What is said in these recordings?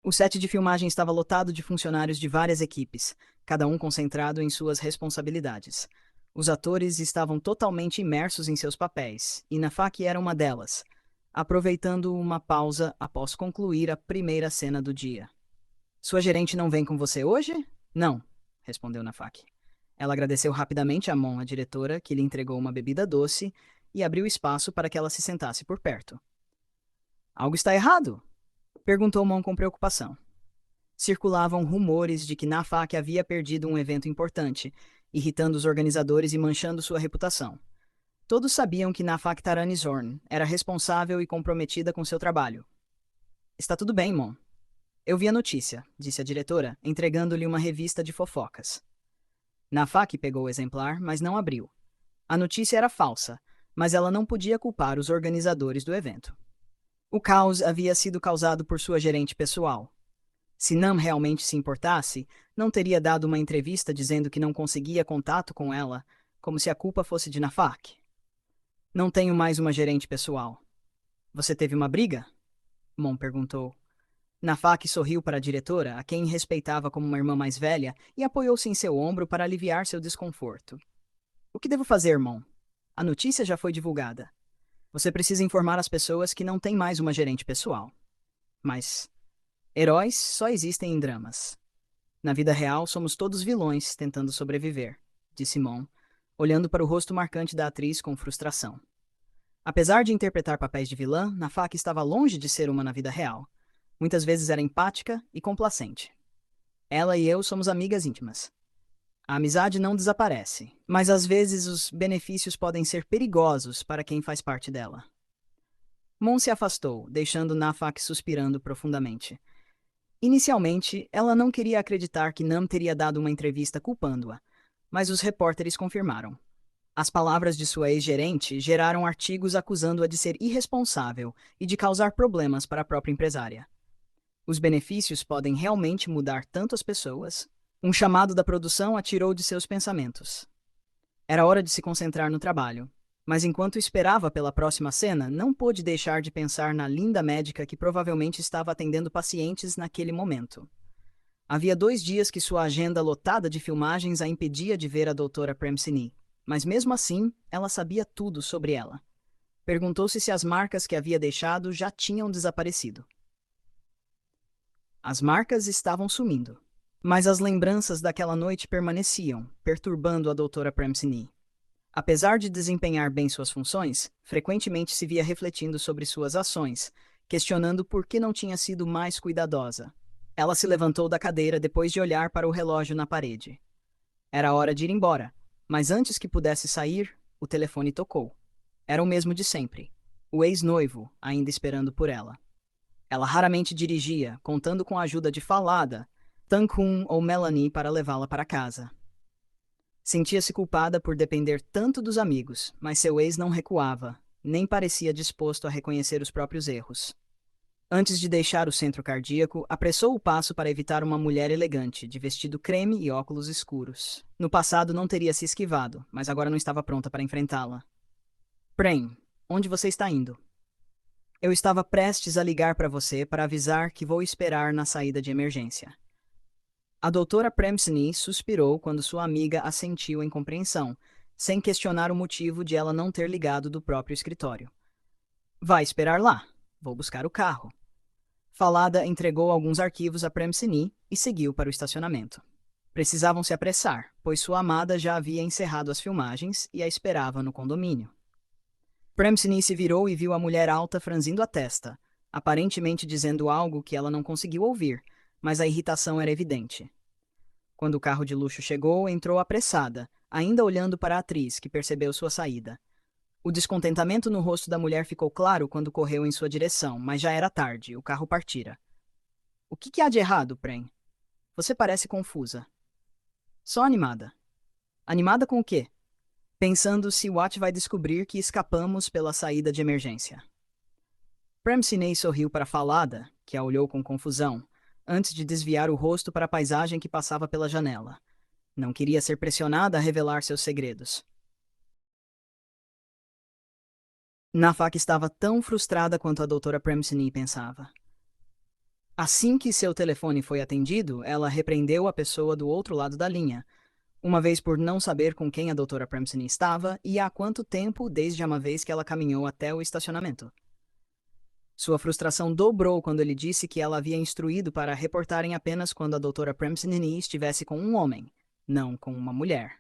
O set de filmagem estava lotado de funcionários de várias equipes, cada um concentrado em suas responsabilidades. Os atores estavam totalmente imersos em seus papéis, e Nafaki era uma delas, aproveitando uma pausa após concluir a primeira cena do dia. Sua gerente não vem com você hoje? Não, respondeu Nafaki. Ela agradeceu rapidamente a Mon, a diretora, que lhe entregou uma bebida doce e abriu espaço para que ela se sentasse por perto. Algo está errado? Perguntou Mon com preocupação. Circulavam rumores de que Nafak havia perdido um evento importante, irritando os organizadores e manchando sua reputação. Todos sabiam que Nafak Taranizorn era responsável e comprometida com seu trabalho. Está tudo bem, Mon. Eu vi a notícia, disse a diretora, entregando-lhe uma revista de fofocas. Nafak pegou o exemplar, mas não abriu. A notícia era falsa, mas ela não podia culpar os organizadores do evento. O caos havia sido causado por sua gerente pessoal. Se Nam realmente se importasse, não teria dado uma entrevista dizendo que não conseguia contato com ela, como se a culpa fosse de Nafak. Não tenho mais uma gerente pessoal. Você teve uma briga? Mon perguntou. Nafak sorriu para a diretora, a quem respeitava como uma irmã mais velha, e apoiou-se em seu ombro para aliviar seu desconforto. O que devo fazer, Mon? A notícia já foi divulgada. Você precisa informar as pessoas que não tem mais uma gerente pessoal. Mas heróis só existem em dramas. Na vida real, somos todos vilões tentando sobreviver, disse Mon, olhando para o rosto marcante da atriz com frustração. Apesar de interpretar papéis de vilã, Nafak estava longe de ser uma na vida real. Muitas vezes era empática e complacente. Ela e eu somos amigas íntimas. A amizade não desaparece, mas às vezes os benefícios podem ser perigosos para quem faz parte dela. Mon se afastou, deixando Nafak suspirando profundamente. Inicialmente, ela não queria acreditar que Nam teria dado uma entrevista culpando-a, mas os repórteres confirmaram. As palavras de sua ex-gerente geraram artigos acusando-a de ser irresponsável e de causar problemas para a própria empresária. Os benefícios podem realmente mudar tanto as pessoas. Um chamado da produção a tirou de seus pensamentos. Era hora de se concentrar no trabalho, mas enquanto esperava pela próxima cena, não pôde deixar de pensar na linda médica que provavelmente estava atendendo pacientes naquele momento. Havia 2 dias que sua agenda lotada de filmagens a impedia de ver a doutora Premsini, mas mesmo assim, ela sabia tudo sobre ela. Perguntou-se se as marcas que havia deixado já tinham desaparecido. As marcas estavam sumindo, mas as lembranças daquela noite permaneciam, perturbando a doutora Premsini. Apesar de desempenhar bem suas funções, frequentemente se via refletindo sobre suas ações, questionando por que não tinha sido mais cuidadosa. Ela se levantou da cadeira depois de olhar para o relógio na parede. Era hora de ir embora, mas antes que pudesse sair, o telefone tocou. Era o mesmo de sempre, o ex-noivo, ainda esperando por ela. Ela raramente dirigia, contando com a ajuda de Falada, Tankun ou Melanie para levá-la para casa. Sentia-se culpada por depender tanto dos amigos, mas seu ex não recuava, nem parecia disposto a reconhecer os próprios erros. Antes de deixar o centro cardíaco, apressou o passo para evitar uma mulher elegante, de vestido creme e óculos escuros. No passado não teria se esquivado, mas agora não estava pronta para enfrentá-la. Prem, onde você está indo? Eu estava prestes a ligar para você para avisar que vou esperar na saída de emergência. A doutora Premsini suspirou quando sua amiga assentiu em compreensão, sem questionar o motivo de ela não ter ligado do próprio escritório. Vai esperar lá. Vou buscar o carro. Falada entregou alguns arquivos a Premsini e seguiu para o estacionamento. Precisavam se apressar, pois sua amada já havia encerrado as filmagens e a esperava no condomínio. Premsini se virou e viu a mulher alta franzindo a testa, aparentemente dizendo algo que ela não conseguiu ouvir, mas a irritação era evidente. Quando o carro de luxo chegou, entrou apressada, ainda olhando para a atriz, que percebeu sua saída. O descontentamento no rosto da mulher ficou claro quando correu em sua direção, mas já era tarde, o carro partira. O que há de errado, Prem? Você parece confusa. Só animada. Animada com o quê? Pensando se Watt vai descobrir que escapamos pela saída de emergência. Premsinei sorriu para a Falada, que a olhou com confusão, antes de desviar o rosto para a paisagem que passava pela janela. Não queria ser pressionada a revelar seus segredos. Nafak estava tão frustrada quanto a doutora Premsini pensava. Assim que seu telefone foi atendido, ela repreendeu a pessoa do outro lado da linha, uma vez por não saber com quem a doutora Premsini estava e há quanto tempo desde uma vez que ela caminhou até o estacionamento. Sua frustração dobrou quando ele disse que ela havia instruído para reportarem apenas quando a doutora Premsini estivesse com um homem, não com uma mulher.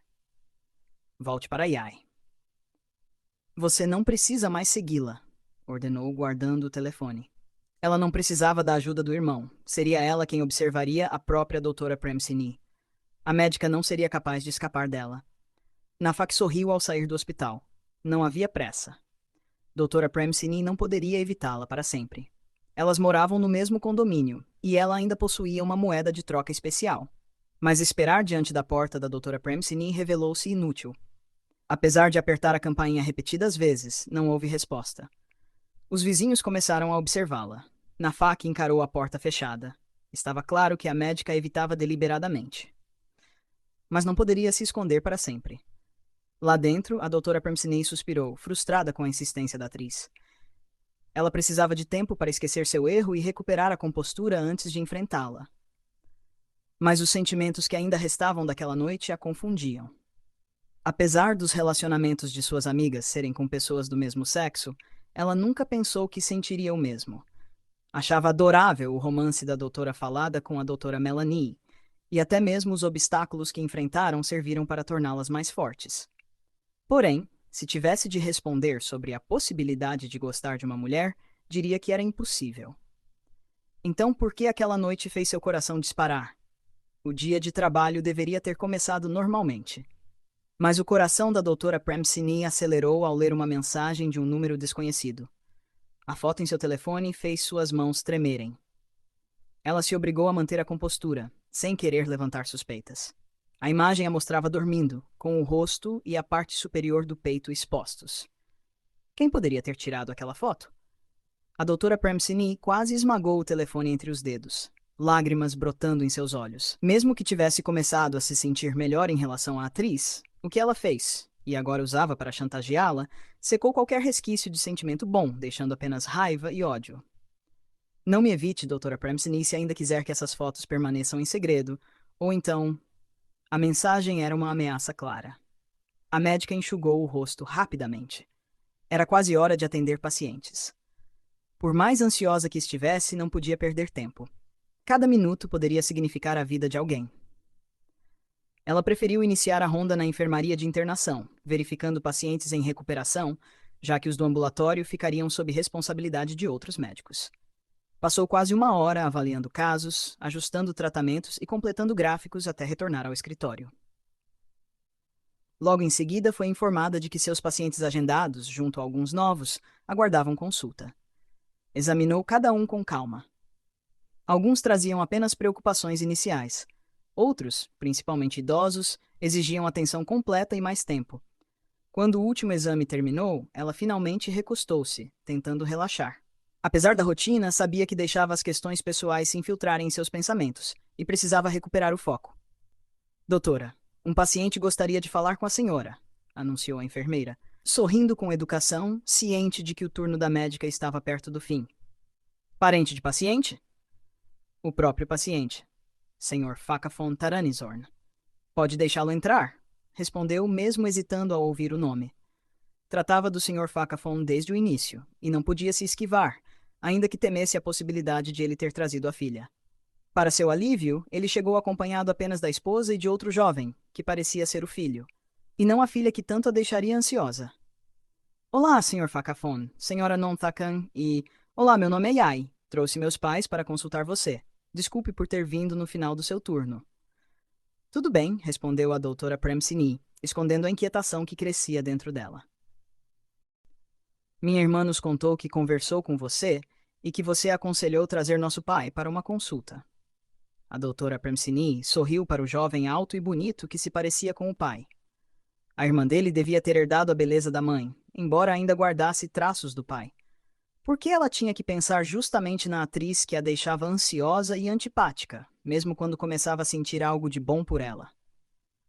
Volte para Yai. Você não precisa mais segui-la, ordenou, guardando o telefone. Ela não precisava da ajuda do irmão. Seria ela quem observaria a própria doutora Premsini. A médica não seria capaz de escapar dela. Nafak sorriu ao sair do hospital. Não havia pressa. Doutora Premsini não poderia evitá-la para sempre. Elas moravam no mesmo condomínio, e ela ainda possuía uma moeda de troca especial. Mas esperar diante da porta da doutora Premsini revelou-se inútil. Apesar de apertar a campainha repetidas vezes, não houve resposta. Os vizinhos começaram a observá-la. Nafak encarou a porta fechada. Estava claro que a médica a evitava deliberadamente. Mas não poderia se esconder para sempre. Lá dentro, a doutora Premsini suspirou, frustrada com a insistência da atriz. Ela precisava de tempo para esquecer seu erro e recuperar a compostura antes de enfrentá-la. Mas os sentimentos que ainda restavam daquela noite a confundiam. Apesar dos relacionamentos de suas amigas serem com pessoas do mesmo sexo, ela nunca pensou que sentiria o mesmo. Achava adorável o romance da doutora Falada com a doutora Melanie, e até mesmo os obstáculos que enfrentaram serviram para torná-las mais fortes. Porém, se tivesse de responder sobre a possibilidade de gostar de uma mulher, diria que era impossível. Então, por que aquela noite fez seu coração disparar? O dia de trabalho deveria ter começado normalmente. Mas o coração da doutora Premsini acelerou ao ler uma mensagem de um número desconhecido. A foto em seu telefone fez suas mãos tremerem. Ela se obrigou a manter a compostura, sem querer levantar suspeitas. A imagem a mostrava dormindo, com o rosto e a parte superior do peito expostos. Quem poderia ter tirado aquela foto? A doutora Premsini quase esmagou o telefone entre os dedos, lágrimas brotando em seus olhos. Mesmo que tivesse começado a se sentir melhor em relação à atriz, o que ela fez, e agora usava para chantageá-la, secou qualquer resquício de sentimento bom, deixando apenas raiva e ódio. Não me evite, doutora Premsini, se ainda quiser que essas fotos permaneçam em segredo, ou então... A mensagem era uma ameaça clara. A médica enxugou o rosto rapidamente. Era quase hora de atender pacientes. Por mais ansiosa que estivesse, não podia perder tempo. Cada minuto poderia significar a vida de alguém. Ela preferiu iniciar a ronda na enfermaria de internação, verificando pacientes em recuperação, já que os do ambulatório ficariam sob responsabilidade de outros médicos. Passou quase uma hora avaliando casos, ajustando tratamentos e completando gráficos até retornar ao escritório. Logo em seguida, foi informada de que seus pacientes agendados, junto a alguns novos, aguardavam consulta. Examinou cada um com calma. Alguns traziam apenas preocupações iniciais. Outros, principalmente idosos, exigiam atenção completa e mais tempo. Quando o último exame terminou, ela finalmente recostou-se, tentando relaxar. Apesar da rotina, sabia que deixava as questões pessoais se infiltrarem em seus pensamentos e precisava recuperar o foco. Doutora, um paciente gostaria de falar com a senhora, anunciou a enfermeira, sorrindo com educação, ciente de que o turno da médica estava perto do fim. Parente de paciente? O próprio paciente, Sr. Fakafon Taranizorn. Pode deixá-lo entrar, respondeu, mesmo hesitando ao ouvir o nome. Tratava do Sr. Fakafon desde o início, e não podia se esquivar, ainda que temesse a possibilidade de ele ter trazido a filha. Para seu alívio, ele chegou acompanhado apenas da esposa e de outro jovem, que parecia ser o filho, e não a filha que tanto a deixaria ansiosa. Olá, Sr. Fakafon, Senhora Nontakan e... Olá, meu nome é Yai. Trouxe meus pais para consultar você. Desculpe por ter vindo no final do seu turno. Tudo bem, respondeu a doutora Premsini, escondendo a inquietação que crescia dentro dela. Minha irmã nos contou que conversou com você e que você aconselhou trazer nosso pai para uma consulta. A doutora Premsini sorriu para o jovem alto e bonito que se parecia com o pai. A irmã dele devia ter herdado a beleza da mãe, embora ainda guardasse traços do pai. Por que ela tinha que pensar justamente na atriz que a deixava ansiosa e antipática, mesmo quando começava a sentir algo de bom por ela?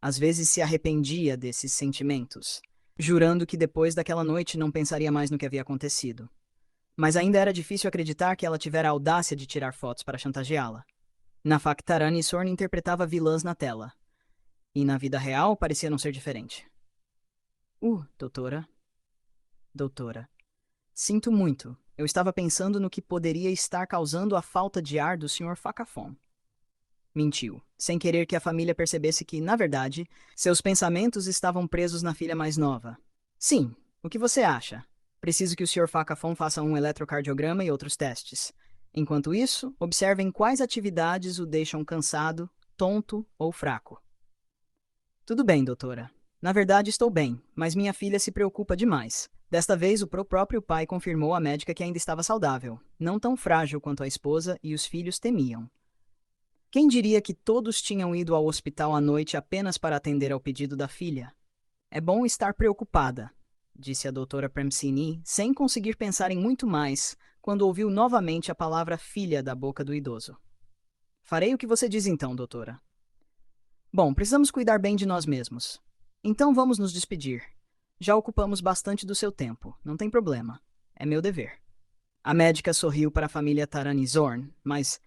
Às vezes se arrependia desses sentimentos, jurando que depois daquela noite não pensaria mais no que havia acontecido. Mas ainda era difícil acreditar que ela tivera a audácia de tirar fotos para chantageá-la. Nafak Tarani Sorn interpretava vilãs na tela. E na vida real parecia não ser diferente. Doutora. Doutora. Sinto muito. Eu estava pensando no que poderia estar causando a falta de ar do Sr. Facafon. Mentiu, sem querer que a família percebesse que, na verdade, seus pensamentos estavam presos na filha mais nova. Sim, o que você acha? Preciso que o Sr. Facafon faça um eletrocardiograma e outros testes. Enquanto isso, observem quais atividades o deixam cansado, tonto ou fraco. Tudo bem, doutora. Na verdade, estou bem, mas minha filha se preocupa demais. Desta vez, o próprio pai confirmou à médica que ainda estava saudável, não tão frágil quanto a esposa e os filhos temiam. Quem diria que todos tinham ido ao hospital à noite apenas para atender ao pedido da filha? É bom estar preocupada, disse a doutora Premsini, sem conseguir pensar em muito mais, quando ouviu novamente a palavra filha da boca do idoso. Farei o que você diz então, doutora. Bom, precisamos cuidar bem de nós mesmos. Então vamos nos despedir. Já ocupamos bastante do seu tempo, não tem problema. É meu dever. A médica sorriu para a família Tarani Zorn, mas,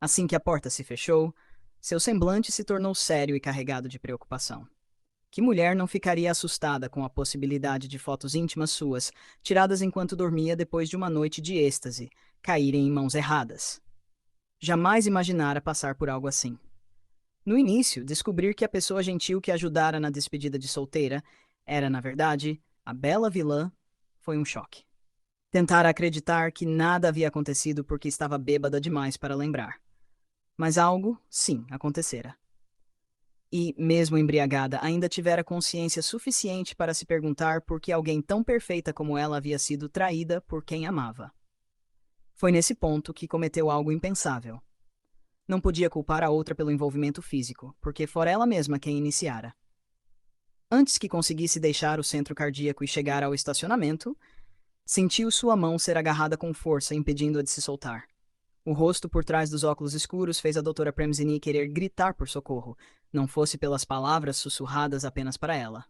assim que a porta se fechou, seu semblante se tornou sério e carregado de preocupação. Que mulher não ficaria assustada com a possibilidade de fotos íntimas suas, tiradas enquanto dormia depois de uma noite de êxtase, caírem em mãos erradas? Jamais imaginara passar por algo assim. No início, descobrir que a pessoa gentil que ajudara na despedida de solteira era, na verdade, a bela vilã, foi um choque. Tentara acreditar que nada havia acontecido porque estava bêbada demais para lembrar. Mas algo, sim, acontecera. E, mesmo embriagada, ainda tivera consciência suficiente para se perguntar por que alguém tão perfeita como ela havia sido traída por quem amava. Foi nesse ponto que cometeu algo impensável. Não podia culpar a outra pelo envolvimento físico, porque fora ela mesma quem iniciara. Antes que conseguisse deixar o centro cardíaco e chegar ao estacionamento, sentiu sua mão ser agarrada com força, impedindo-a de se soltar. O rosto por trás dos óculos escuros fez a doutora Premzini querer gritar por socorro, não fosse pelas palavras sussurradas apenas para ela.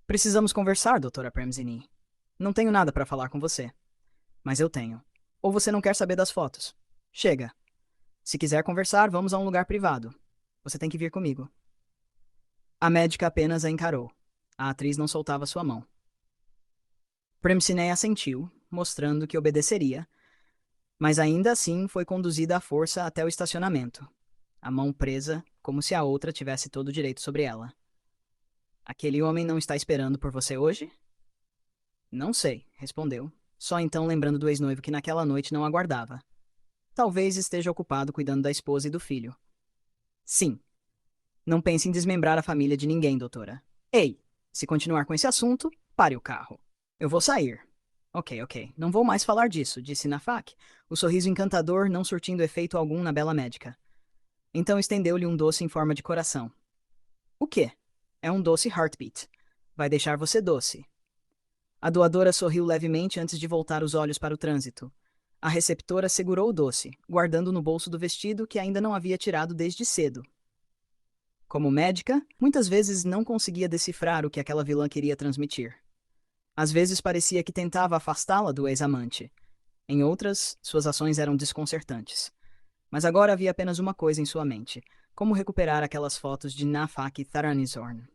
Precisamos conversar, doutora Premzini. Não tenho nada para falar com você. Mas eu tenho. Ou você não quer saber das fotos? Chega. Se quiser conversar, vamos a um lugar privado. Você tem que vir comigo. A médica apenas a encarou. A atriz não soltava sua mão. Premsine assentiu, mostrando que obedeceria, mas ainda assim foi conduzida à força até o estacionamento, a mão presa, como se a outra tivesse todo o direito sobre ela. Aquele homem não está esperando por você hoje? Não sei, respondeu, só então lembrando do ex-noivo que naquela noite não aguardava. Talvez esteja ocupado cuidando da esposa e do filho. Sim. Não pense em desmembrar a família de ninguém, doutora. Ei, se continuar com esse assunto, pare o carro. Eu vou sair. Ok. Não vou mais falar disso, disse Nafak, o sorriso encantador não surtindo efeito algum na bela médica. Então estendeu-lhe um doce em forma de coração. O quê? É um doce heartbeat. Vai deixar você doce. A doadora sorriu levemente antes de voltar os olhos para o trânsito. A receptora segurou o doce, guardando no bolso do vestido que ainda não havia tirado desde cedo. Como médica, muitas vezes não conseguia decifrar o que aquela vilã queria transmitir. Às vezes parecia que tentava afastá-la do ex-amante. Em outras, suas ações eram desconcertantes. Mas agora havia apenas uma coisa em sua mente: como recuperar aquelas fotos de Nafak Tharanizorn.